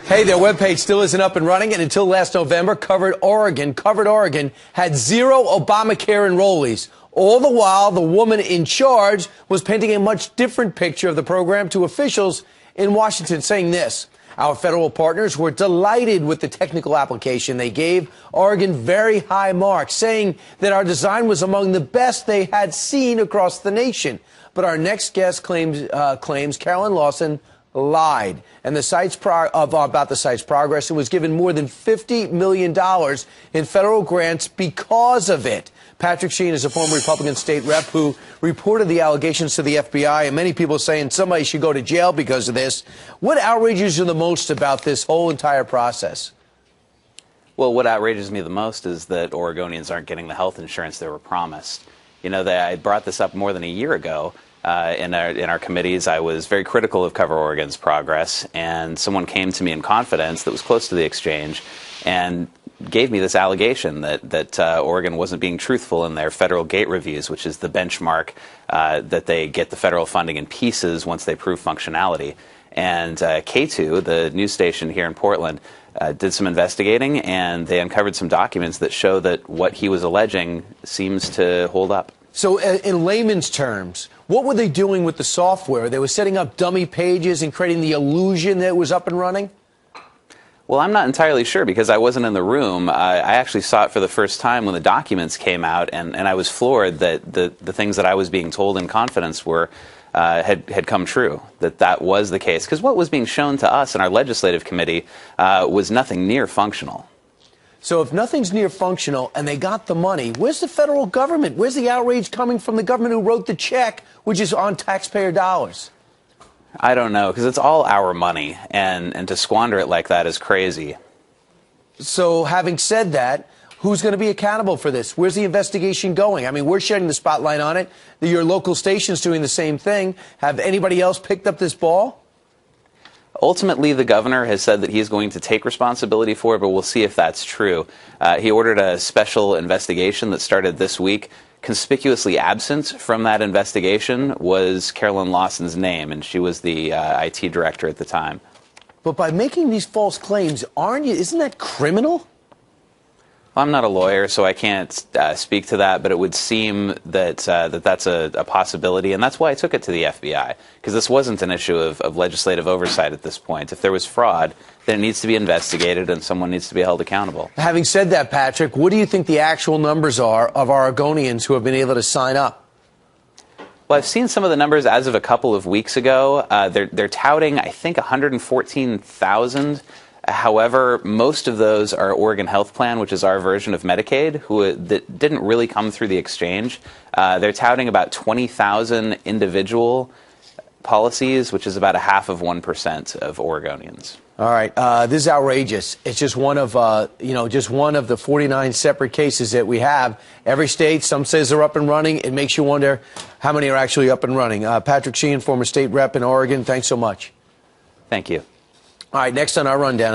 Hey, their webpage still isn't up and running, and until last November, Covered Oregon had 0 ObamaCare enrollees. All the while, the woman in charge was painting a much different picture of the program to officials in Washington, saying this: our federal partners were delighted with the technical application. They gave Oregon very high marks, saying that our design was among the best they had seen across the nation. But our next guest claims Carolyn Lawson lied, and about the site's progress, and was given more than $50 million in federal grants because of it. Patrick Sheen is a former Republican state rep who reported the allegations to the FBI, and many people are saying somebody should go to jail because of this. What outrages you the most about this whole entire process? Well, what outrages me the most is that Oregonians aren't getting the health insurance they were promised. You know, I brought this up more than a year ago. In our committees, I was very critical of Cover Oregon's progress, and someone came to me in confidence that was close to the exchange and gave me this allegation that Oregon wasn't being truthful in their federal gate reviews, which is the benchmark that they get the federal funding in pieces once they prove functionality. And K2, the news station here in Portland, did some investigating, and they uncovered some documents that show that what he was alleging seems to hold up. So in layman's terms, what were they doing with the software? They were setting up dummy pages and creating the illusion that it was up and running? Well, I'm not entirely sure because I wasn't in the room. I actually saw it for the first time when the documents came out, and I was floored that the things that I was being told in confidence were had come true, that was the case. Because what was being shown to us in our legislative committee was nothing near functional. So if nothing's near functional and they got the money, where's the federal government? Where's the outrage coming from the government who wrote the check, which is on taxpayer dollars? I don't know, because it's all our money, and to squander it like that is crazy. So having said that, who's going to be accountable for this? Where's the investigation going? I mean, we're shedding the spotlight on it. Your local station's doing the same thing. Have anybody else picked up this ball? Ultimately, the governor has said that he's going to take responsibility for it, but we'll see if that's true. He ordered a special investigation that started this week. Conspicuously absent from that investigation was Carolyn Lawson's name, and she was the IT director at the time. But by making these false claims, isn't that criminal? Well, I'm not a lawyer, so I can't speak to that, but it would seem that that's a possibility, and that's why I took it to the FBI, because this wasn't an issue of legislative oversight at this point. If there was fraud, then it needs to be investigated, and someone needs to be held accountable. Having said that, Patrick, what do you think the actual numbers are of Oregonians who have been able to sign up? Well, I've seen some of the numbers as of a couple of weeks ago. They're touting, I think, 114,000. However, most of those are Oregon Health Plan, which is our version of Medicaid, that didn't really come through the exchange. They're touting about 20,000 individual policies, which is about 0.5% of Oregonians. All right, this is outrageous. It's just one of just one of the 49 separate cases that we have. Every state, some says they're up and running. It makes you wonder how many are actually up and running. Patrick Sheen, former state rep in Oregon, thanks so much. Thank you. All right, next on our rundown.